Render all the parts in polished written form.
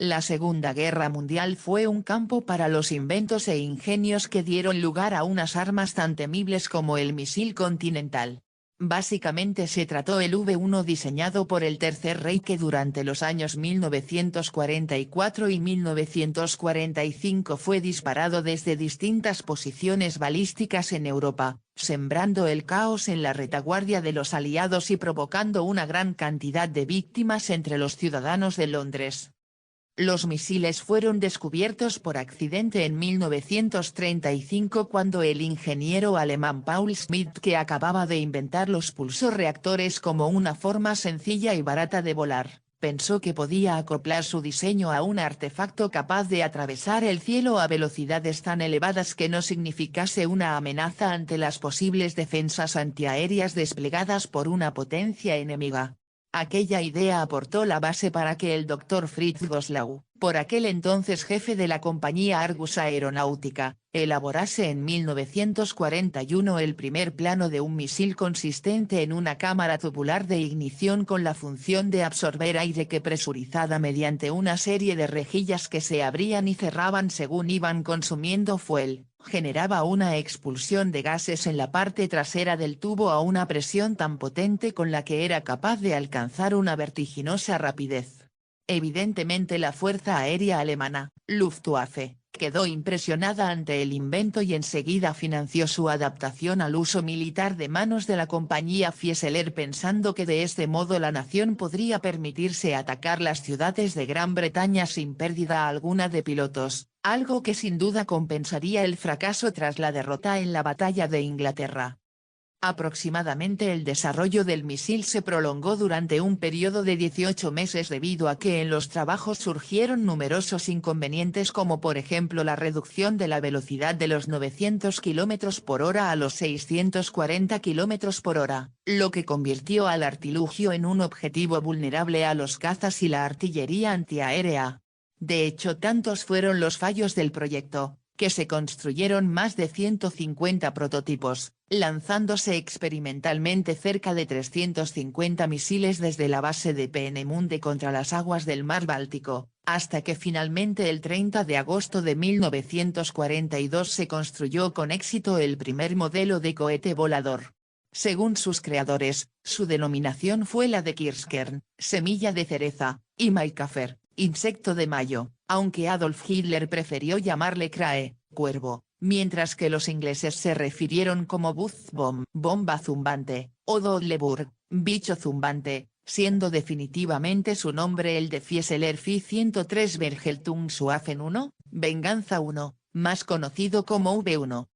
La Segunda Guerra Mundial fue un campo para los inventos e ingenios que dieron lugar a unas armas tan temibles como el misil Continental. Básicamente se trató el V-1 diseñado por el Tercer Reich durante los años 1944 y 1945 fue disparado desde distintas posiciones balísticas en Europa, sembrando el caos en la retaguardia de los aliados y provocando una gran cantidad de víctimas entre los ciudadanos de Londres. Los misiles fueron descubiertos por accidente en 1935 cuando el ingeniero alemán Paul Schmidt, que acababa de inventar los pulsorreactores como una forma sencilla y barata de volar, pensó que podía acoplar su diseño a un artefacto capaz de atravesar el cielo a velocidades tan elevadas que no significase una amenaza ante las posibles defensas antiaéreas desplegadas por una potencia enemiga. Aquella idea aportó la base para que el Dr. Fritz Goslau, por aquel entonces jefe de la compañía Argus Aeronáutica, elaborase en 1941 el primer plano de un misil consistente en una cámara tubular de ignición con la función de absorber aire que presurizada mediante una serie de rejillas que se abrían y cerraban según iban consumiendo fuel, generaba una expulsión de gases en la parte trasera del tubo a una presión tan potente con la que era capaz de alcanzar una vertiginosa rapidez. Evidentemente la Fuerza Aérea Alemana, Luftwaffe, quedó impresionada ante el invento y enseguida financió su adaptación al uso militar de manos de la compañía Fieseler pensando que de este modo la nación podría permitirse atacar las ciudades de Gran Bretaña sin pérdida alguna de pilotos, algo que sin duda compensaría el fracaso tras la derrota en la batalla de Inglaterra. Aproximadamente el desarrollo del misil se prolongó durante un periodo de 18 meses debido a que en los trabajos surgieron numerosos inconvenientes como por ejemplo la reducción de la velocidad de los 900 km por hora a los 640 km por hora, lo que convirtió al artilugio en un objetivo vulnerable a los cazas y la artillería antiaérea. De hecho tantos fueron los fallos del proyecto, que se construyeron más de 150 prototipos, lanzándose experimentalmente cerca de 350 misiles desde la base de Peenemünde contra las aguas del mar Báltico, hasta que finalmente el 30 de agosto de 1942 se construyó con éxito el primer modelo de cohete volador. Según sus creadores, su denominación fue la de Kirschkern, semilla de cereza, y Maikäfer, insecto de mayo, aunque Adolf Hitler prefirió llamarle Krae, cuervo, mientras que los ingleses se refirieron como Buzzbomb, bomba zumbante, o Dodleburg, bicho zumbante, siendo definitivamente su nombre el de Fieseler Fi 103 Vergeltungswaffen 1, Venganza 1, más conocido como V1.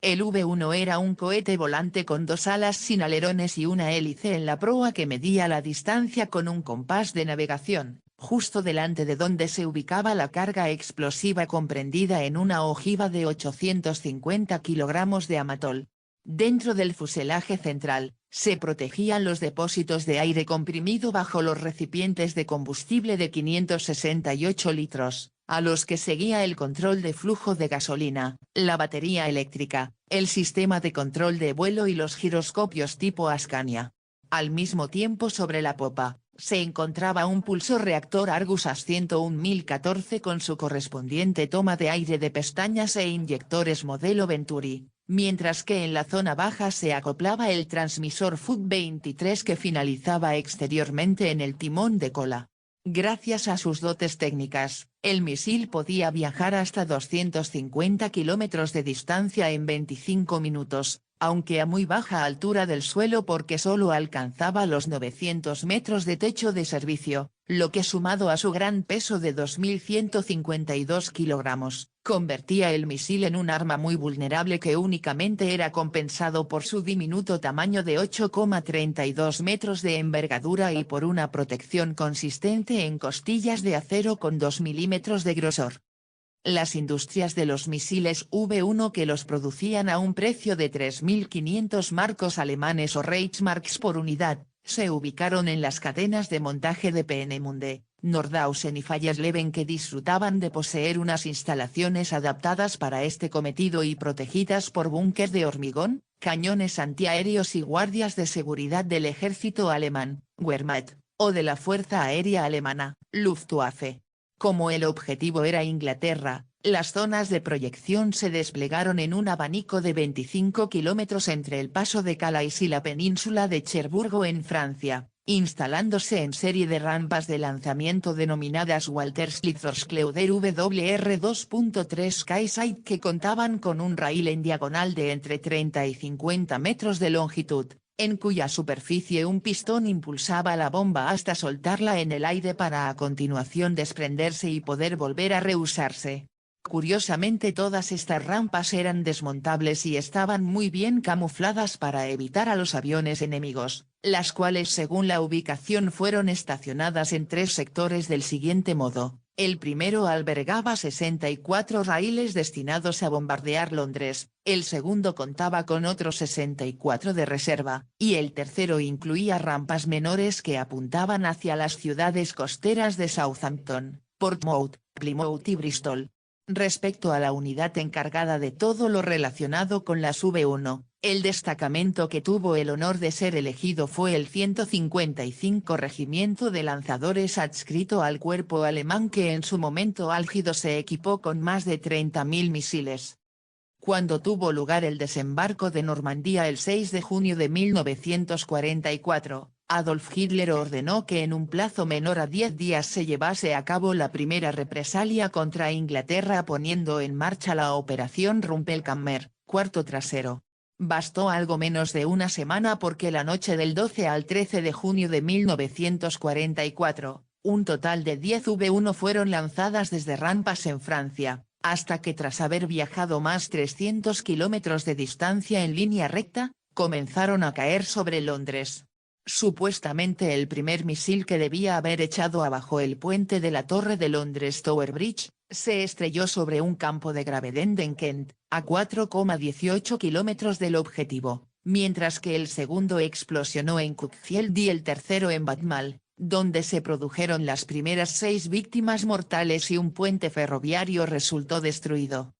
El V1 era un cohete volante con dos alas sin alerones y una hélice en la proa que medía la distancia con un compás de navegación, justo delante de donde se ubicaba la carga explosiva comprendida en una ojiva de 850 kilogramos de amatol. Dentro del fuselaje central, se protegían los depósitos de aire comprimido bajo los recipientes de combustible de 568 litros, a los que seguía el control de flujo de gasolina, la batería eléctrica, el sistema de control de vuelo y los giroscopios tipo Ascania. Al mismo tiempo sobre la popa, se encontraba un pulsorreactor Argus AS-101014 con su correspondiente toma de aire de pestañas e inyectores modelo Venturi, mientras que en la zona baja se acoplaba el transmisor FUT-23 que finalizaba exteriormente en el timón de cola. Gracias a sus dotes técnicas, el misil podía viajar hasta 250 kilómetros de distancia en 25 minutos, aunque a muy baja altura del suelo porque solo alcanzaba los 900 metros de techo de servicio, lo que sumado a su gran peso de 2.152 kilogramos, convertía el misil en un arma muy vulnerable que únicamente era compensado por su diminuto tamaño de 8,32 metros de envergadura y por una protección consistente en costillas de acero con 2 milímetros de grosor. Las industrias de los misiles V1 que los producían a un precio de 3.500 marcos alemanes o Reichsmarks por unidad, se ubicaron en las cadenas de montaje de Peenemünde, Nordhausen y Fallersleben que disfrutaban de poseer unas instalaciones adaptadas para este cometido y protegidas por búnker de hormigón, cañones antiaéreos y guardias de seguridad del ejército alemán, Wehrmacht, o de la Fuerza Aérea Alemana, Luftwaffe. Como el objetivo era Inglaterra, las zonas de proyección se desplegaron en un abanico de 25 kilómetros entre el paso de Calais y la península de Cherburgo en Francia, instalándose en serie de rampas de lanzamiento denominadas Walter Schlitzers-Cleuder WR2.3 Skyside que contaban con un rail en diagonal de entre 30 y 50 metros de longitud, en cuya superficie un pistón impulsaba la bomba hasta soltarla en el aire para a continuación desprenderse y poder volver a reusarse. Curiosamente todas estas rampas eran desmontables y estaban muy bien camufladas para evitar a los aviones enemigos, las cuales según la ubicación fueron estacionadas en 3 sectores del siguiente modo. El primero albergaba 64 raíles destinados a bombardear Londres, el segundo contaba con otros 64 de reserva, y el tercero incluía rampas menores que apuntaban hacia las ciudades costeras de Southampton, Portsmouth, Plymouth y Bristol. Respecto a la unidad encargada de todo lo relacionado con las V1, el destacamento que tuvo el honor de ser elegido fue el 155 Regimiento de Lanzadores adscrito al cuerpo alemán que en su momento álgido se equipó con más de 30.000 misiles. Cuando tuvo lugar el desembarco de Normandía el 6 de junio de 1944, Adolf Hitler ordenó que en un plazo menor a 10 días se llevase a cabo la primera represalia contra Inglaterra poniendo en marcha la Operación Rumpelkammer, cuarto trasero. Bastó algo menos de una semana porque la noche del 12 al 13 de junio de 1944, un total de 10 V1 fueron lanzadas desde rampas en Francia, hasta que tras haber viajado más 300 kilómetros de distancia en línea recta, comenzaron a caer sobre Londres. Supuestamente el primer misil que debía haber echado abajo el puente de la Torre de Londres Tower Bridge, se estrelló sobre un campo de Gravesend en Kent, a 4,18 kilómetros del objetivo, mientras que el segundo explosionó en Cuckfield y el tercero en Batmal, donde se produjeron las primeras 6 víctimas mortales y un puente ferroviario resultó destruido.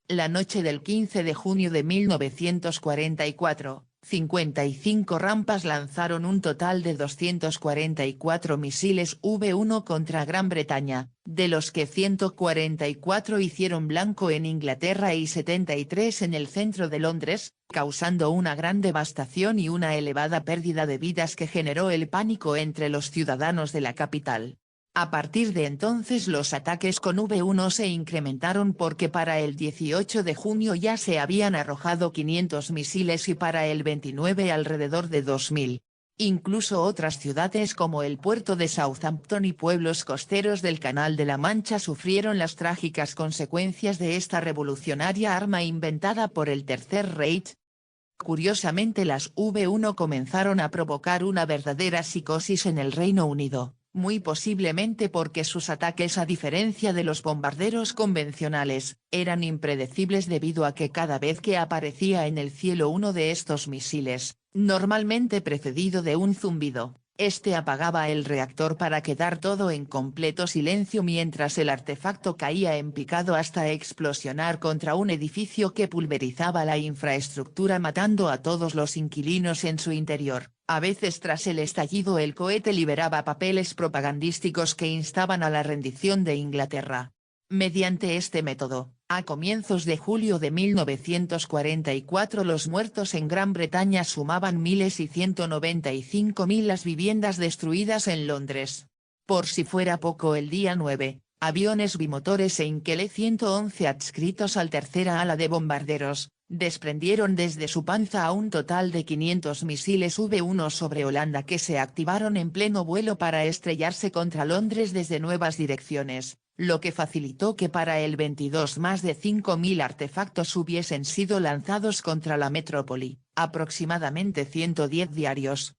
La noche del 15 de junio de 1944, 55 rampas lanzaron un total de 244 misiles V1 contra Gran Bretaña, de los que 144 hicieron blanco en Inglaterra y 73 en el centro de Londres, causando una gran devastación y una elevada pérdida de vidas que generó el pánico entre los ciudadanos de la capital. A partir de entonces los ataques con V1 se incrementaron porque para el 18 de junio ya se habían arrojado 500 misiles y para el 29 alrededor de 2000. Incluso otras ciudades como el puerto de Southampton y pueblos costeros del Canal de la Mancha sufrieron las trágicas consecuencias de esta revolucionaria arma inventada por el Tercer Reich. Curiosamente las V1 comenzaron a provocar una verdadera psicosis en el Reino Unido, muy posiblemente porque sus ataques a diferencia de los bombarderos convencionales, eran impredecibles debido a que cada vez que aparecía en el cielo uno de estos misiles, normalmente precedido de un zumbido, este apagaba el reactor para quedar todo en completo silencio mientras el artefacto caía en picado hasta explosionar contra un edificio que pulverizaba la infraestructura matando a todos los inquilinos en su interior. A veces tras el estallido el cohete liberaba papeles propagandísticos que instaban a la rendición de Inglaterra. Mediante este método, a comienzos de julio de 1944 los muertos en Gran Bretaña sumaban miles y 195.000 las viviendas destruidas en Londres. Por si fuera poco el día 9, aviones bimotores Heinkel 111 adscritos al tercera ala de bombarderos, desprendieron desde su panza a un total de 500 misiles V1 sobre Holanda que se activaron en pleno vuelo para estrellarse contra Londres desde nuevas direcciones, lo que facilitó que para el 22 más de 5.000 artefactos hubiesen sido lanzados contra la metrópoli, aproximadamente 110 diarios.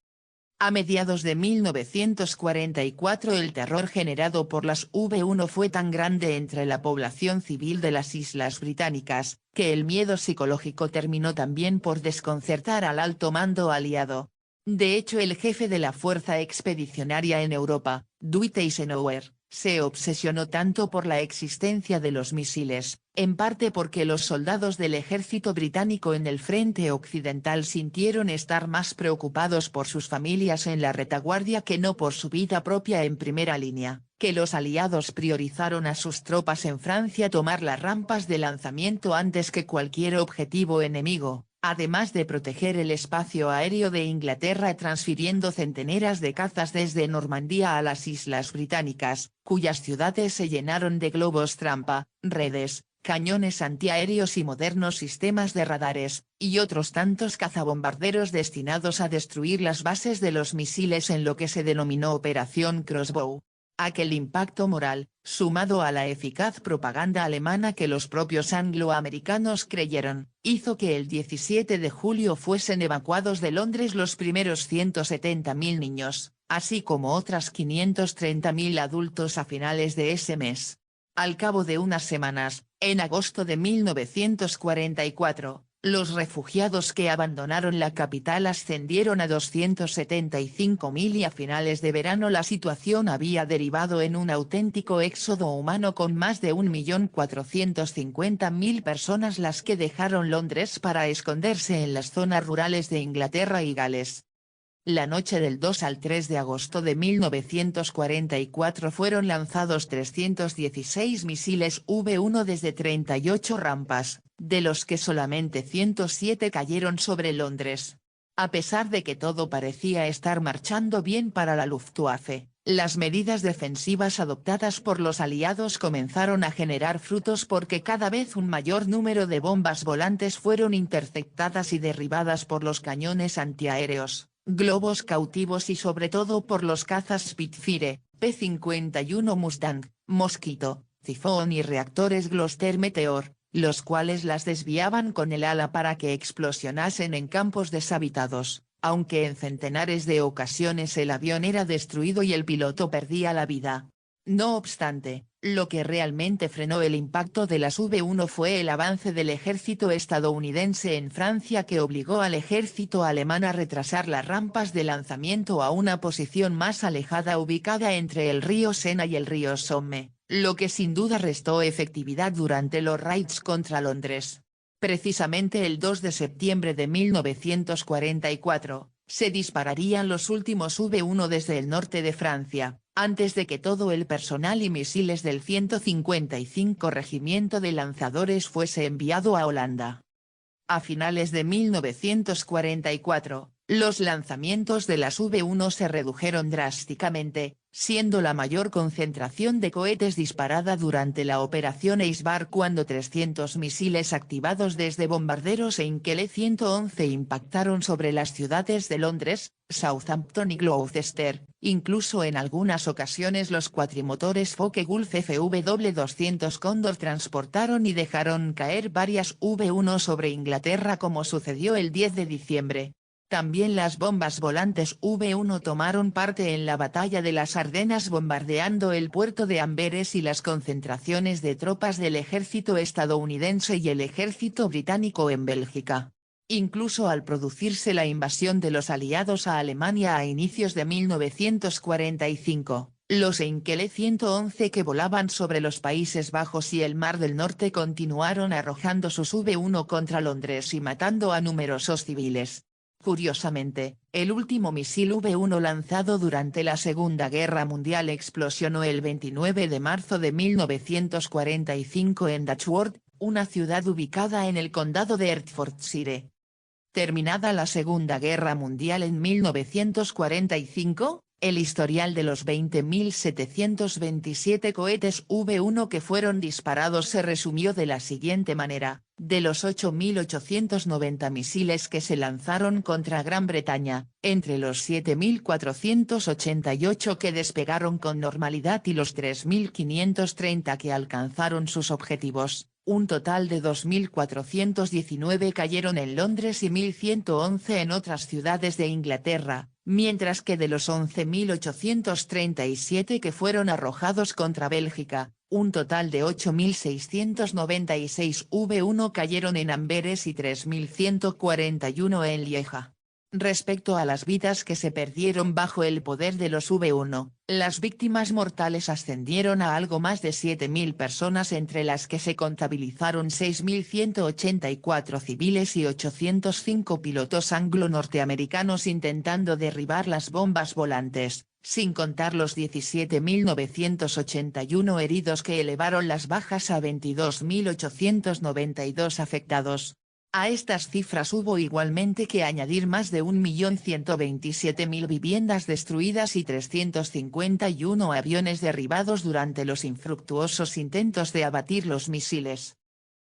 A mediados de 1944 el terror generado por las V1 fue tan grande entre la población civil de las Islas Británicas, que el miedo psicológico terminó también por desconcertar al alto mando aliado. De hecho el jefe de la fuerza expedicionaria en Europa, Dwight Eisenhower, Se obsesionó tanto por la existencia de los misiles, en parte porque los soldados del ejército británico en el frente occidental sintieron estar más preocupados por sus familias en la retaguardia que no por su vida propia en primera línea, que los aliados priorizaron a sus tropas en Francia tomar las rampas de lanzamiento antes que cualquier objetivo enemigo, además de proteger el espacio aéreo de Inglaterra transfiriendo centenares de cazas desde Normandía a las Islas Británicas, cuyas ciudades se llenaron de globos trampa, redes, cañones antiaéreos y modernos sistemas de radares, y otros tantos cazabombarderos destinados a destruir las bases de los misiles en lo que se denominó Operación Crossbow. Aquel impacto moral, sumado a la eficaz propaganda alemana que los propios angloamericanos creyeron, hizo que el 17 de julio fuesen evacuados de Londres los primeros 170.000 niños, así como otras 530.000 adultos a finales de ese mes. Al cabo de unas semanas, en agosto de 1944, los refugiados que abandonaron la capital ascendieron a 275.000 y a finales de verano la situación había derivado en un auténtico éxodo humano con más de 1.450.000 personas las que dejaron Londres para esconderse en las zonas rurales de Inglaterra y Gales. La noche del 2 al 3 de agosto de 1944 fueron lanzados 316 misiles V1 desde 38 rampas, de los que solamente 107 cayeron sobre Londres. A pesar de que todo parecía estar marchando bien para la Luftwaffe, las medidas defensivas adoptadas por los aliados comenzaron a generar frutos porque cada vez un mayor número de bombas volantes fueron interceptadas y derribadas por los cañones antiaéreos, globos cautivos y sobre todo por los cazas Spitfire, P-51 Mustang, Mosquito, Typhoon y reactores Gloster Meteor, los cuales las desviaban con el ala para que explosionasen en campos deshabitados, aunque en centenares de ocasiones el avión era destruido y el piloto perdía la vida. No obstante, lo que realmente frenó el impacto de las V1 fue el avance del ejército estadounidense en Francia que obligó al ejército alemán a retrasar las rampas de lanzamiento a una posición más alejada ubicada entre el río Sena y el río Somme, lo que sin duda restó efectividad durante los raids contra Londres. Precisamente el 2 de septiembre de 1944, se dispararían los últimos V1 desde el norte de Francia, antes de que todo el personal y misiles del 155 Regimiento de Lanzadores fuese enviado a Holanda. A finales de 1944, los lanzamientos de las V1 se redujeron drásticamente, siendo la mayor concentración de cohetes disparada durante la Operación Eisbar cuando 300 misiles activados desde bombarderos Enkele 111 impactaron sobre las ciudades de Londres, Southampton y Gloucester, incluso en algunas ocasiones los cuatrimotores Focke-Wulf FW-200 Cóndor transportaron y dejaron caer varias V1 sobre Inglaterra como sucedió el 10 de diciembre. También las bombas volantes V1 tomaron parte en la batalla de las Ardenas bombardeando el puerto de Amberes y las concentraciones de tropas del ejército estadounidense y el ejército británico en Bélgica. Incluso al producirse la invasión de los aliados a Alemania a inicios de 1945, los Enkele 111 que volaban sobre los Países Bajos y el Mar del Norte continuaron arrojando sus V1 contra Londres y matando a numerosos civiles. Curiosamente, el último misil V1 lanzado durante la Segunda Guerra Mundial explosionó el 29 de marzo de 1945 en Dachworth, una ciudad ubicada en el condado de Hertfordshire. Terminada la Segunda Guerra Mundial en 1945, el historial de los 20.727 cohetes V1 que fueron disparados se resumió de la siguiente manera: de los 8.890 misiles que se lanzaron contra Gran Bretaña, entre los 7.488 que despegaron con normalidad y los 3.530 que alcanzaron sus objetivos, un total de 2.419 cayeron en Londres y 1.111 en otras ciudades de Inglaterra, mientras que de los 11.837 que fueron arrojados contra Bélgica, un total de 8.696 V1 cayeron en Amberes y 3.141 en Lieja. Respecto a las vidas que se perdieron bajo el poder de los V1, las víctimas mortales ascendieron a algo más de 7.000 personas, entre las que se contabilizaron 6.184 civiles y 805 pilotos anglo-norteamericanos intentando derribar las bombas volantes, sin contar los 17.981 heridos que elevaron las bajas a 22.892 afectados. A estas cifras hubo igualmente que añadir más de 1.127.000 viviendas destruidas y 351 aviones derribados durante los infructuosos intentos de abatir los misiles.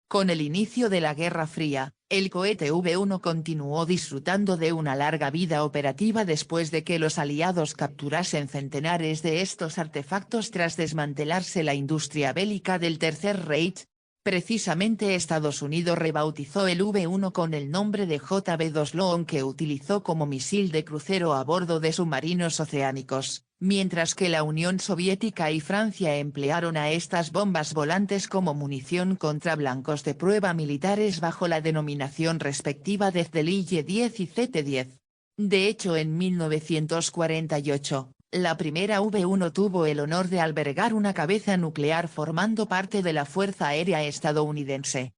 Con el inicio de la Guerra Fría, el cohete V1 continuó disfrutando de una larga vida operativa después de que los aliados capturasen centenares de estos artefactos tras desmantelarse la industria bélica del Tercer Reich. Precisamente Estados Unidos rebautizó el V1 con el nombre de JB-2 Sloan, que utilizó como misil de crucero a bordo de submarinos oceánicos, mientras que la Unión Soviética y Francia emplearon a estas bombas volantes como munición contra blancos de prueba militares bajo la denominación respectiva de ZLI-10 y ZT-10. De hecho, en 1948, la primera V1 tuvo el honor de albergar una cabeza nuclear formando parte de la Fuerza Aérea estadounidense.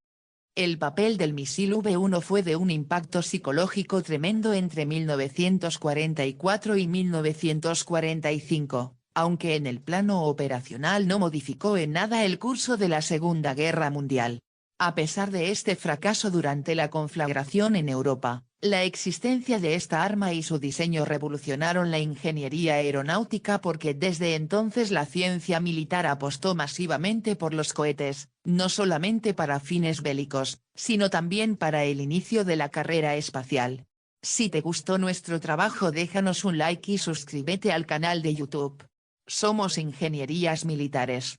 El papel del misil V1 fue de un impacto psicológico tremendo entre 1944 y 1945, aunque en el plano operacional no modificó en nada el curso de la Segunda Guerra Mundial. A pesar de este fracaso durante la conflagración en Europa, la existencia de esta arma y su diseño revolucionaron la ingeniería aeronáutica, porque desde entonces la ciencia militar apostó masivamente por los cohetes, no solamente para fines bélicos, sino también para el inicio de la carrera espacial. Si te gustó nuestro trabajo, déjanos un like y suscríbete al canal de YouTube. Somos Ingenierías Militares.